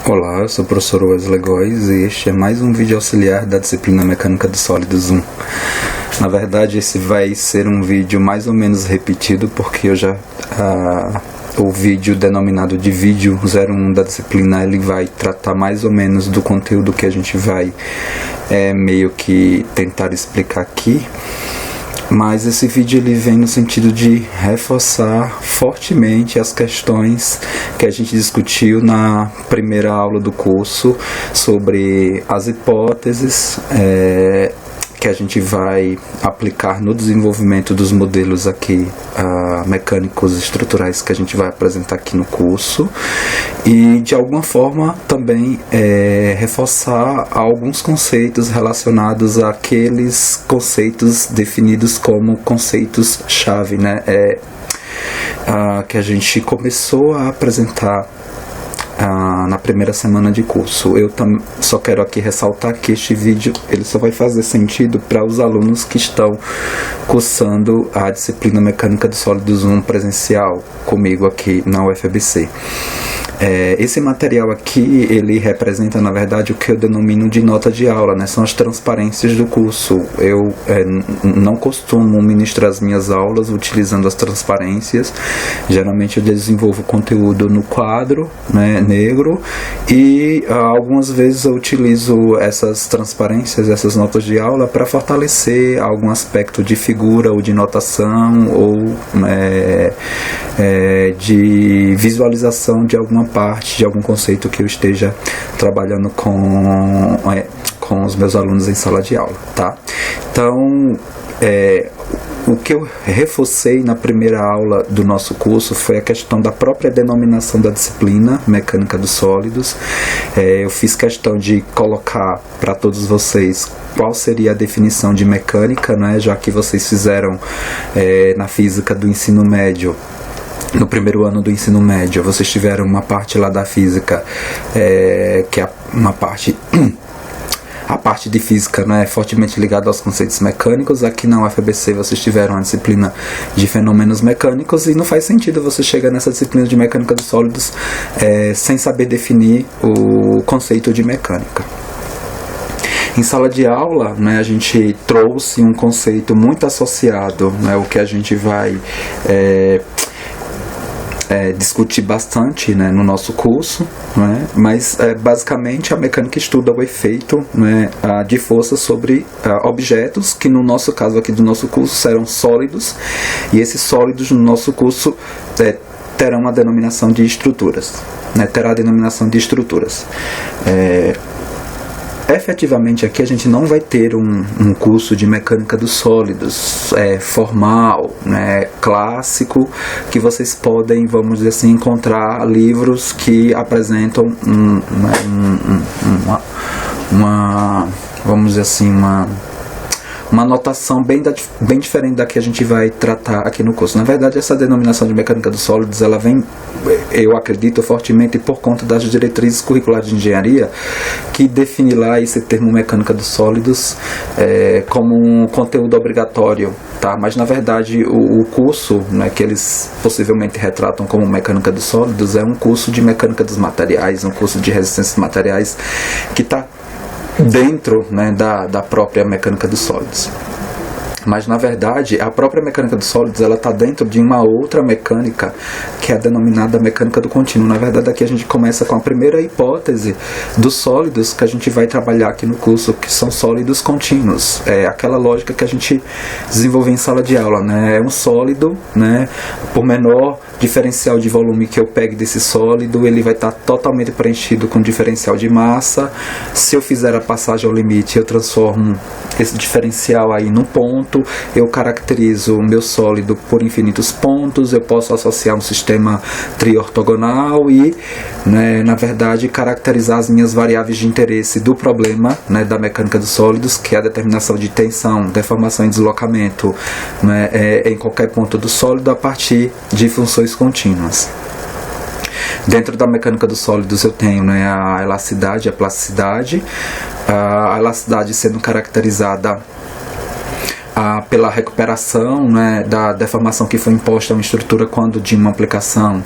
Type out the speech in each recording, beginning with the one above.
Olá, eu sou o professor Wesley Góes e este é mais um vídeo auxiliar da disciplina Mecânica dos Sólidos 1. Na verdade, esse vai ser um vídeo mais ou menos repetido, porque eu já o vídeo denominado de vídeo 01 da disciplina, ele vai tratar mais ou menos do conteúdo que a gente vai meio que tentar explicar aqui. Mas esse vídeo ele vem no sentido de reforçar fortemente as questões que a gente discutiu na primeira aula do curso sobre as hipóteses que a gente vai aplicar no desenvolvimento dos modelos aqui mecânicos estruturais que a gente vai apresentar aqui no curso, e de alguma forma também reforçar alguns conceitos relacionados àqueles conceitos definidos como conceitos-chave, né? Que a gente começou a apresentar na primeira semana de curso. Eu só quero aqui ressaltar que este vídeo ele só vai fazer sentido para os alunos que estão cursando a disciplina Mecânica dos Sólidos 1 presencial comigo aqui na UFABC. Esse material aqui, ele representa, na verdade, o que eu denomino de nota de aula, né? São as transparências do curso. Eu não costumo ministrar as minhas aulas utilizando as transparências. Geralmente eu desenvolvo conteúdo no quadro, né, negro, e algumas vezes eu utilizo essas transparências, essas notas de aula, para fortalecer algum aspecto de figura ou de notação ou de visualização de alguma parte, de algum conceito que eu esteja trabalhando com os meus alunos em sala de aula, tá? Então, o que eu reforcei na primeira aula do nosso curso foi a questão da própria denominação da disciplina Mecânica dos Sólidos. Eu fiz questão de colocar para todos vocês qual seria a definição de mecânica, né? Já que vocês fizeram na física do ensino médio. No primeiro ano do ensino médio, vocês tiveram uma parte lá da física, que é uma parte... A parte de física, né, fortemente ligada aos conceitos mecânicos. Aqui na UFABC vocês tiveram a disciplina de fenômenos mecânicos, e não faz sentido você chegar nessa disciplina de mecânica dos sólidos sem saber definir o conceito de mecânica. Em sala de aula, né, a gente trouxe um conceito muito associado, né, o que a gente vai discutir bastante, né, no nosso curso, né, mas basicamente a mecânica estuda o efeito, né, de força sobre objetos, que no nosso caso aqui do nosso curso serão sólidos, e esses sólidos no nosso curso terão a denominação de estruturas, né, terá a denominação de estruturas. Efetivamente aqui a gente não vai ter um curso de mecânica dos sólidos formal, né, clássico, que vocês podem, vamos dizer assim, encontrar livros que apresentam vamos dizer assim, uma notação bem diferente da que a gente vai tratar aqui no curso. Na verdade, essa denominação de mecânica dos sólidos, ela vem, eu acredito fortemente, por conta das diretrizes curriculares de engenharia, que define lá esse termo mecânica dos sólidos como um conteúdo obrigatório, tá? Mas na verdade o curso, né, que eles possivelmente retratam como mecânica dos sólidos, é um curso de mecânica dos materiais, um curso de resistência dos materiais, que está dentro, né, da própria mecânica dos sólidos. Mas na verdade a própria mecânica dos sólidos, ela está dentro de uma outra mecânica, que é a denominada mecânica do contínuo. Na verdade aqui a gente começa com a primeira hipótese dos sólidos que a gente vai trabalhar aqui no curso, que são sólidos contínuos. É aquela lógica que a gente desenvolveu em sala de aula, né? É um sólido, né, por menor diferencial de volume que eu pegue desse sólido, ele vai estar totalmente preenchido com diferencial de massa. Se eu fizer a passagem ao limite, eu transformo esse diferencial aí num ponto. Eu caracterizo o meu sólido por infinitos pontos. Eu posso associar um sistema triortogonal e, né, na verdade, caracterizar as minhas variáveis de interesse do problema, né, da mecânica dos sólidos, que é a determinação de tensão, deformação e deslocamento, né, em qualquer ponto do sólido a partir de funções contínuas. Dentro da mecânica dos sólidos eu tenho, né, a elasticidade, a plasticidade. A elasticidade sendo caracterizada pela recuperação, né, da deformação que foi imposta a uma estrutura quando de uma aplicação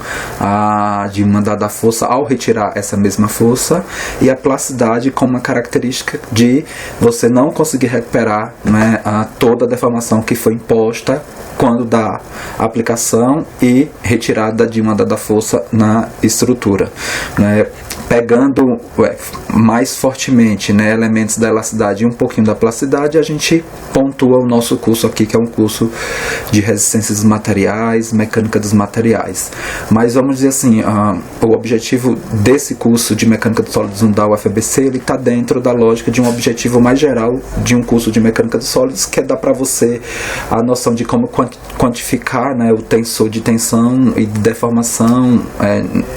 de uma dada força ao retirar essa mesma força, e a plasticidade como uma característica de você não conseguir recuperar, né, toda a deformação que foi imposta quando da aplicação e retirada de uma dada força na estrutura, né? Pegando mais fortemente, né, elementos da elasticidade e um pouquinho da plasticidade, a gente pontua o nosso curso aqui, que é um curso de resistências dos materiais, mecânica dos materiais. Mas vamos dizer assim, o objetivo desse curso de mecânica dos sólidos 1 da UFABC, ele está dentro da lógica de um objetivo mais geral de um curso de mecânica dos sólidos, que é dar para você a noção de como quantificar, né, o tensor de tensão e de deformação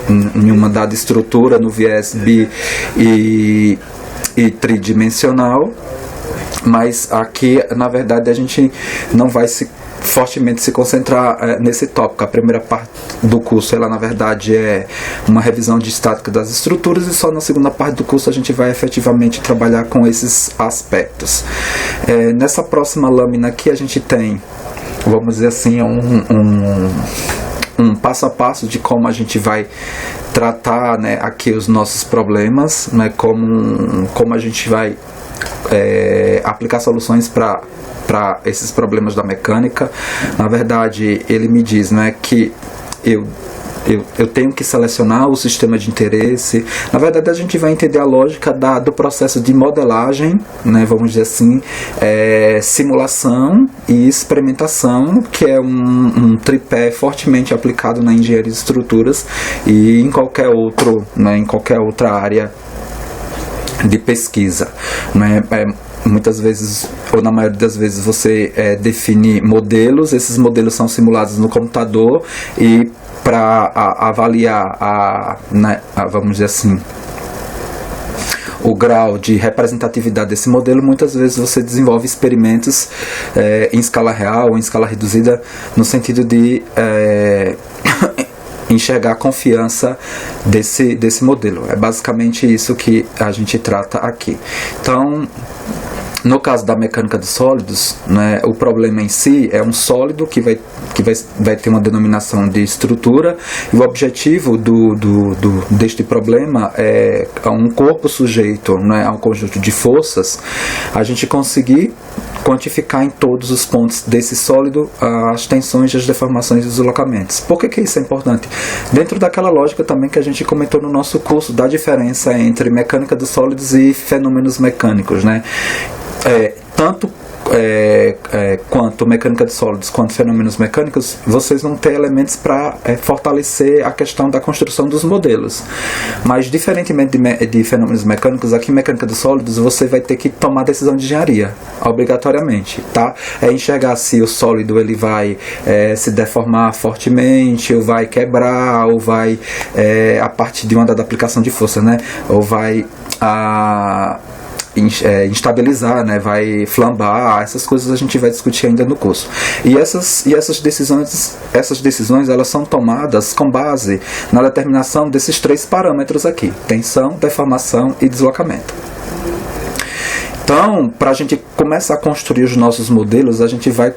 em uma dada estrutura no viés bi e tridimensional. Mas aqui, na verdade, a gente não vai fortemente se concentrar nesse tópico. A primeira parte do curso, ela na verdade é uma revisão de estática das estruturas, e só na segunda parte do curso a gente vai efetivamente trabalhar com esses aspectos. Nessa próxima lâmina aqui a gente tem, vamos dizer assim, um passo a passo de como a gente vai tratar, né, aqui os nossos problemas, né, como a gente vai aplicar soluções para esses problemas da mecânica. Na verdade, ele me diz, né, que eu tenho que selecionar o sistema de interesse. Na verdade, a gente vai entender a lógica do processo de modelagem, né, vamos dizer assim, simulação e experimentação, que é um tripé fortemente aplicado na engenharia de estruturas e em qualquer outra área de pesquisa, né? Muitas vezes, ou na maioria das vezes, você define modelos. Esses modelos são simulados no computador, e para avaliar vamos dizer assim, o grau de representatividade desse modelo, muitas vezes você desenvolve experimentos em escala real ou em escala reduzida, no sentido de enxergar a confiança desse modelo. É basicamente isso que a gente trata aqui. Então, no caso da mecânica dos sólidos, né, o problema em si é um sólido que vai ter uma denominação de estrutura, e o objetivo deste problema é um corpo sujeito, né, a um conjunto de forças, a gente conseguir quantificar em todos os pontos desse sólido as tensões, as deformações e os deslocamentos. Por que isso é importante? Dentro daquela lógica também que a gente comentou no nosso curso, da diferença entre mecânica dos sólidos e fenômenos mecânicos, né? Tanto quanto mecânica de sólidos quanto fenômenos mecânicos, vocês vão ter elementos para fortalecer a questão da construção dos modelos. Mas, diferentemente de fenômenos mecânicos, aqui em mecânica de sólidos você vai ter que tomar decisão de engenharia, obrigatoriamente, tá? Enxergar se o sólido ele vai se deformar fortemente, ou vai quebrar, ou vai a partir de uma dada aplicação de força, né? Ou vai instabilizar, né, vai flambar. Essas coisas a gente vai discutir ainda no curso. E essas decisões elas são tomadas com base na determinação desses 3 parâmetros aqui: tensão, deformação e deslocamento. Então, para a gente começar a construir os nossos modelos, a gente vai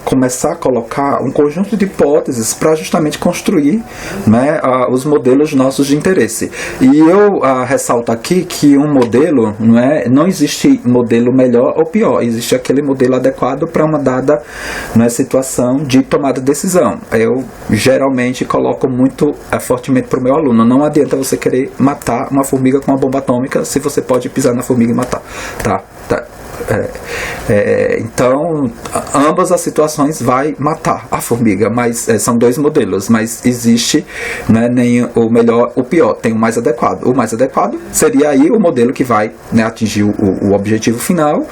começar a colocar um conjunto de hipóteses para justamente construir, né, os modelos nossos de interesse. E eu ressalto aqui que um modelo, não existe modelo melhor ou pior, existe aquele modelo adequado para uma dada, situação de tomada de decisão. Eu geralmente coloco muito fortemente para o meu aluno: não adianta você querer matar uma formiga com uma bomba atômica se você pode pisar na formiga e matar. Tá. Então, ambas as situações vai matar a formiga, mas são 2 modelos, mas existe, nem o melhor ou o pior, tem o mais adequado. O mais adequado seria aí o modelo que vai, atingir o objetivo final,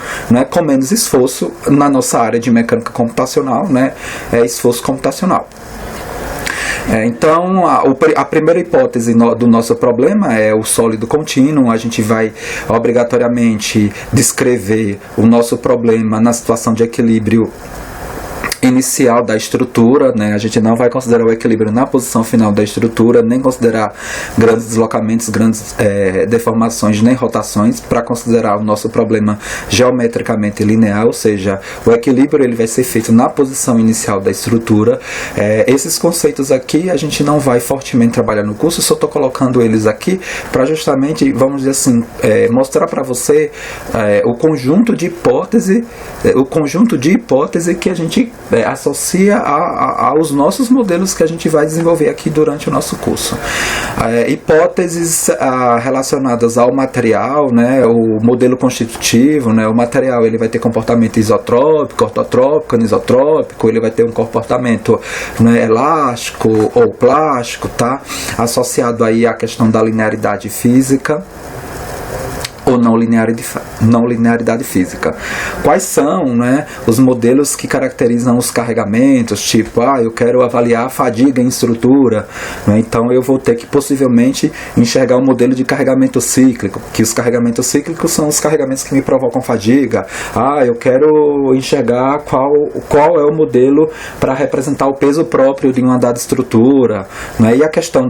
com menos esforço. Na nossa área de mecânica computacional, esforço computacional. Então, a primeira hipótese do nosso problema é o sólido contínuo. A gente vai obrigatoriamente descrever o nosso problema na situação de equilíbrio inicial da estrutura, né? A gente não vai considerar o equilíbrio na posição final da estrutura, nem considerar grandes deslocamentos, grandes deformações, nem rotações, para considerar o nosso problema geometricamente linear, ou seja, o equilíbrio ele vai ser feito na posição inicial da estrutura. Esses conceitos aqui a gente não vai fortemente trabalhar no curso, só estou colocando eles aqui para justamente, vamos dizer assim, mostrar para você o conjunto de hipótese que a gente associa aos nossos modelos que a gente vai desenvolver aqui durante o nosso curso. Hipóteses relacionadas ao material, né, o modelo constitutivo, né, o material ele vai ter comportamento isotrópico, ortotrópico, anisotrópico, ele vai ter um comportamento, né, elástico ou plástico, tá? Associado aí à questão da linearidade física ou não linearidade física. Quais são, né, os modelos que caracterizam os carregamentos, tipo, eu quero avaliar a fadiga em estrutura, né, então eu vou ter que possivelmente enxergar o modelo de carregamento cíclico, que os carregamentos cíclicos são os carregamentos que me provocam fadiga. Eu quero enxergar qual é o modelo para representar o peso próprio de uma dada estrutura, né, e a questão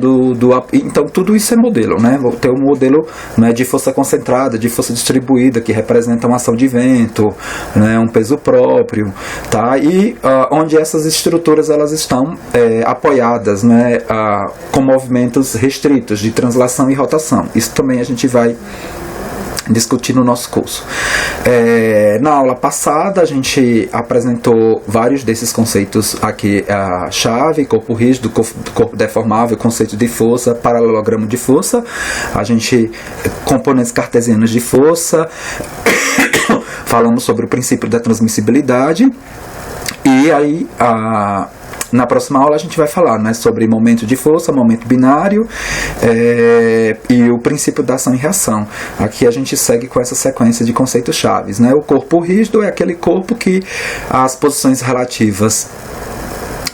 então tudo isso é modelo, né, vou ter um modelo, né, de força concentrada, de força distribuída, que representa uma ação de vento, né, um peso próprio, tá? E onde essas estruturas elas estão apoiadas, né, com movimentos restritos de translação e rotação. Isso também a gente vai discutir no nosso curso. Na aula passada a gente apresentou vários desses conceitos aqui, a chave, corpo rígido, corpo deformável, conceito de força, paralelogramo de força, a gente componentes cartesianos de força, falamos sobre o princípio da transmissibilidade, e aí na próxima aula a gente vai falar, né, sobre momento de força, momento binário e o princípio da ação e reação. Aqui a gente segue com essa sequência de conceitos chaves, né? O corpo rígido é aquele corpo que as posições relativas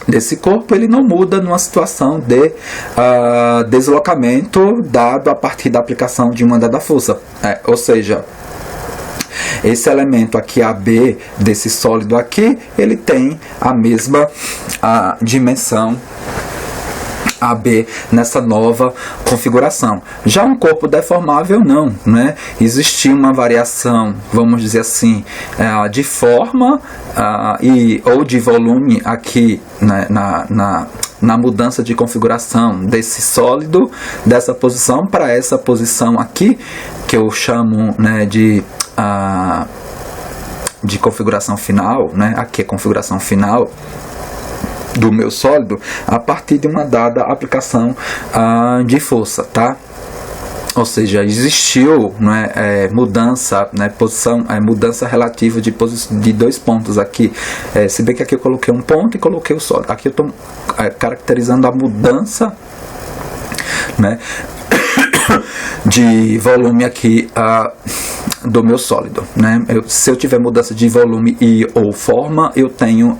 desse corpo ele não muda numa situação de deslocamento dado a partir da aplicação de uma dada força, ou seja, esse elemento aqui, AB, desse sólido aqui, ele tem a mesma dimensão AB nessa nova configuração. Já um corpo deformável não, né? Existia uma variação, vamos dizer assim, de forma ou de volume aqui, né, na mudança de configuração desse sólido, dessa posição para essa posição aqui, que eu chamo, né, de configuração final, né? Aqui é configuração final do meu sólido, a partir de uma dada aplicação de força, tá? Ou seja, existiu, né, mudança, né, mudança relativa de dois pontos aqui. Se bem que aqui eu coloquei um ponto e coloquei o sólido. Aqui eu estou caracterizando a mudança, né, de volume aqui do meu sólido, né? Se eu tiver mudança de volume e ou forma, eu tenho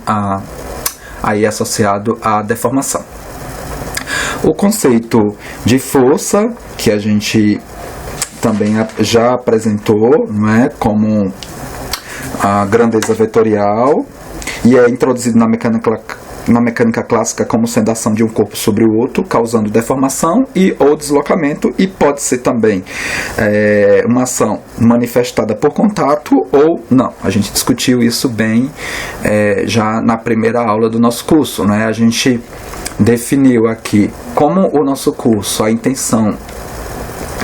aí associado a deformação. O conceito de força, que a gente também já apresentou, né, como a grandeza vetorial, e é introduzido na mecânica clássica como sendo a ação de um corpo sobre o outro, causando deformação ou deslocamento, e pode ser também uma ação manifestada por contato ou não. A gente discutiu isso bem já na primeira aula do nosso curso, né? A gente definiu aqui como o nosso curso, a intenção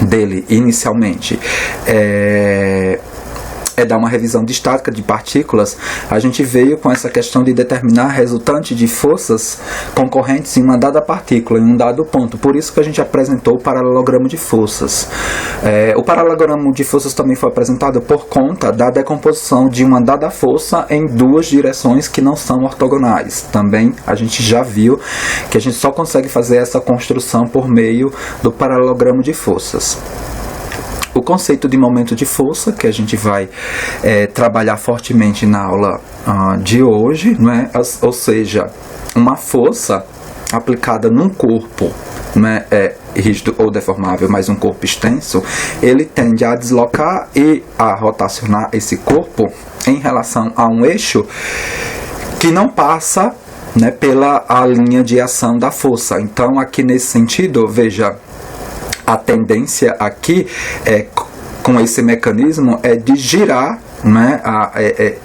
dele inicialmente é dar uma revisão de estática de partículas. A gente veio com essa questão de determinar a resultante de forças concorrentes em uma dada partícula, em um dado ponto. Por isso que a gente apresentou o paralelogramo de forças. O paralelogramo de forças também foi apresentado por conta da decomposição de uma dada força em duas direções que não são ortogonais. Também a gente já viu que a gente só consegue fazer essa construção por meio do paralelogramo de forças. O conceito de momento de força, que a gente vai trabalhar fortemente na aula de hoje, né? Ou seja, uma força aplicada num corpo, né, rígido ou deformável, mas um corpo extenso, ele tende a deslocar e a rotacionar esse corpo em relação a um eixo que não passa, né, pela a linha de ação da força. Então aqui nesse sentido, veja, a tendência aqui com esse mecanismo é de girar, né,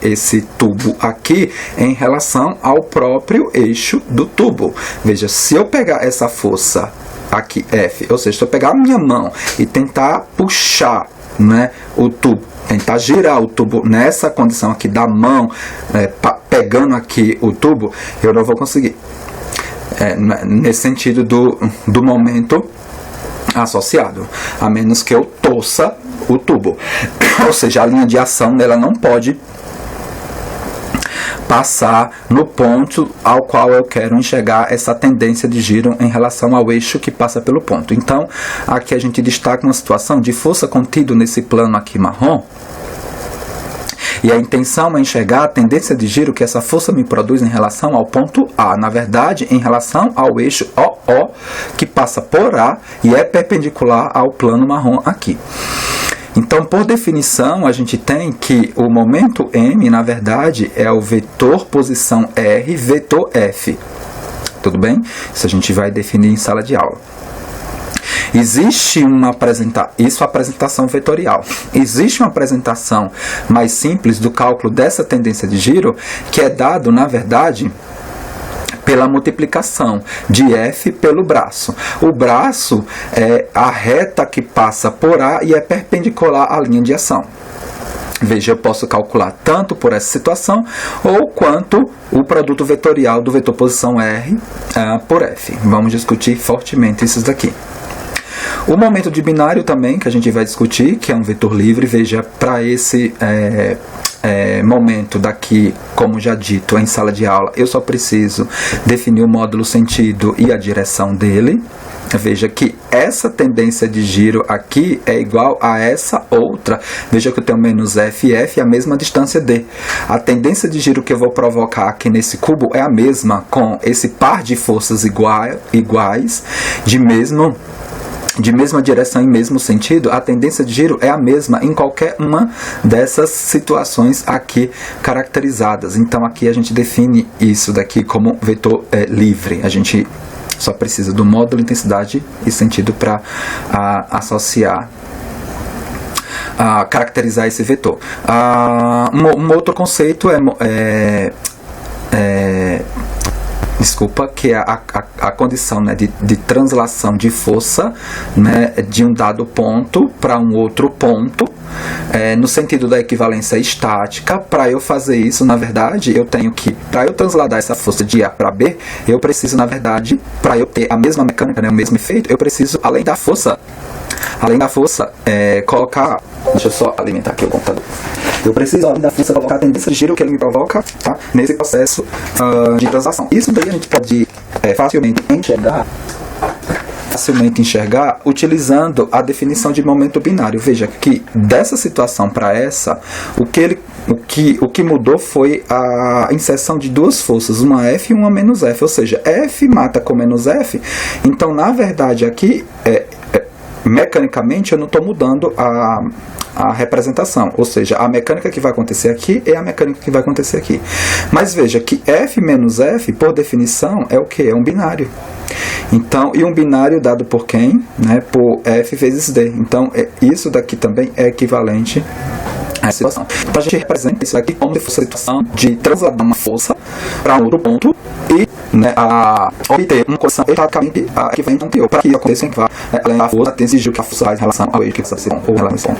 esse tubo aqui em relação ao próprio eixo do tubo. Veja, se eu pegar essa força aqui, F, ou seja, se eu pegar a minha mão e tentar puxar, né, o tubo, tentar girar o tubo nessa condição aqui da mão, pegando aqui o tubo, eu não vou conseguir. Nesse sentido do momento associado, a menos que eu torça o tubo. Ou seja, a linha de ação dela não pode passar no ponto ao qual eu quero enxergar essa tendência de giro em relação ao eixo que passa pelo ponto. Então, aqui a gente destaca uma situação de força contida nesse plano aqui marrom, e a intenção é enxergar a tendência de giro que essa força me produz em relação ao ponto A. Na verdade, em relação ao eixo OO, que passa por A e é perpendicular ao plano marrom aqui. Então, por definição, a gente tem que o momento M, na verdade, é o vetor posição R, vetor F. Tudo bem? Isso a gente vai definir em sala de aula. Existe uma apresentação vetorial. Existe uma apresentação mais simples do cálculo dessa tendência de giro, que é dado, na verdade, pela multiplicação de F pelo braço. O braço é a reta que passa por A e é perpendicular à linha de ação. Veja, eu posso calcular tanto por essa situação ou quanto o produto vetorial do vetor posição R por F. Vamos discutir fortemente isso daqui. O momento de binário também, que a gente vai discutir, que é um vetor livre. Veja, para esse momento daqui, como já dito em sala de aula, eu só preciso definir o módulo sentido e a direção dele. Veja que essa tendência de giro aqui é igual a essa outra. Veja que eu tenho menos F e F é a mesma distância D. A tendência de giro que eu vou provocar aqui nesse cubo é a mesma, com esse par de forças iguais, de mesma direção e mesmo sentido. A tendência de giro é a mesma em qualquer uma dessas situações aqui caracterizadas. Então aqui a gente define isso daqui como vetor livre. A gente só precisa do módulo, intensidade e sentido para associar, caracterizar esse vetor. Um outro conceito que é a condição, né, de translação de força, né, de um dado ponto para um outro ponto, no sentido da equivalência estática. Para eu fazer isso, na verdade, eu tenho que, para eu transladar essa força de A para B, eu preciso, na verdade, para eu ter a mesma mecânica, né, o mesmo efeito, eu preciso, além da força, colocar... Deixa eu só alimentar aqui o computador. Eu preciso, além da força, colocar a tendência de giro que ele me provoca, tá, nesse processo de translação. Isso daí a gente pode facilmente enxergar utilizando a definição de momento binário. Veja que dessa situação para essa, o que mudou foi a inserção de duas forças, uma F e uma menos F, ou seja, F mata com menos F. Então, na verdade, aqui mecanicamente eu não estou mudando a representação, ou seja, a mecânica que vai acontecer aqui é a mecânica que vai acontecer aqui. Mas veja que F menos F, por definição, é o que? É um binário. Então, e um binário dado por quem? Né? Por F vezes D. Então, isso daqui também é equivalente a essa situação. Então, a gente representa isso aqui como se fosse a situação de transladar uma força para um outro ponto e, né, obter uma condição estaticamente equivalente anterior. Para que isso aconteça, tem que vai além da força, tem exigir que a força faz em relação ao eixo que precisa ser ou em relação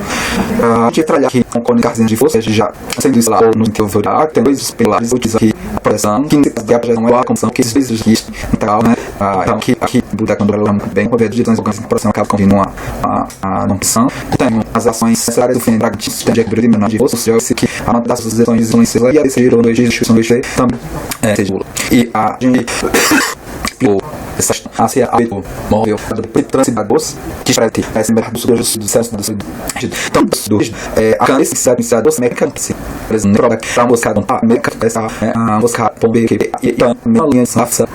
a gente vai trabalhar aqui com cónicas de força, já sendo isso lá no interior da área, tem dois pilares, utiliza aqui a projeção, que nesse caso a projeção é a condição que exige aqui, então, né, então aqui Buda quando ela bem, o governo de organização de projeção acaba convindo a não opção. Tem as ações necessárias do fim pragmatismo, tem de menor de força, ou seja, que a nota das decisões e a decisão do eixo também seja e a gente essa hacia o móvel do transidadores que espera-te esse mercado do sucesso do então a canência iniciador mecânica por exemplo para buscar a mecânica essa buscar pombe que então uma linha de safra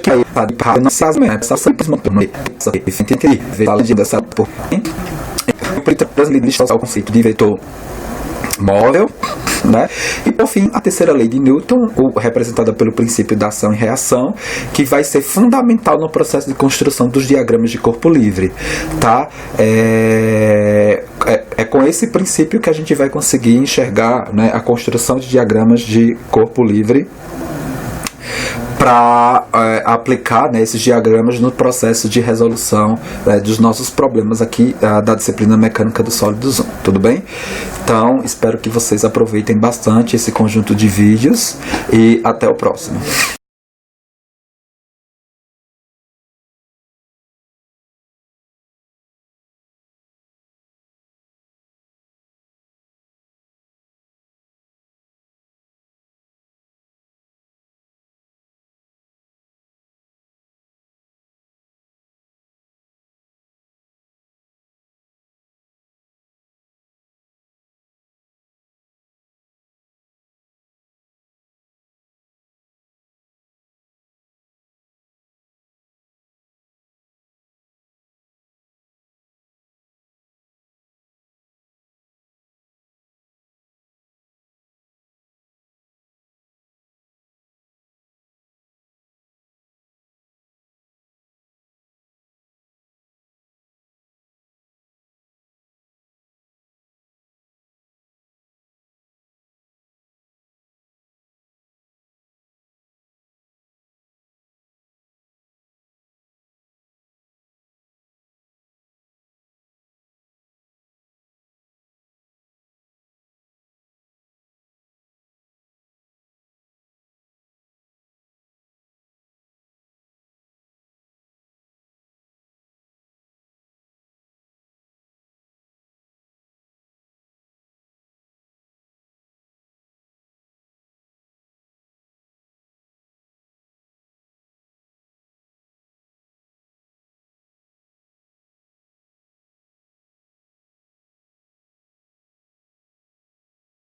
que aí para não se asmer essa simplesmente não essa efeito que vê a legenda dessa por o transmitir o conceito de vetor móvel né? E por fim, a terceira lei de Newton, representada pelo princípio da ação e reação, que vai ser fundamental no processo de construção dos diagramas de corpo livre, tá? É com esse princípio que a gente vai conseguir enxergar, né, a construção de diagramas de corpo livre para aplicar, né, esses diagramas no processo de resolução dos nossos problemas aqui da disciplina Mecânica dos Sólidos 1, tudo bem? Então, espero que vocês aproveitem bastante esse conjunto de vídeos e até o próximo.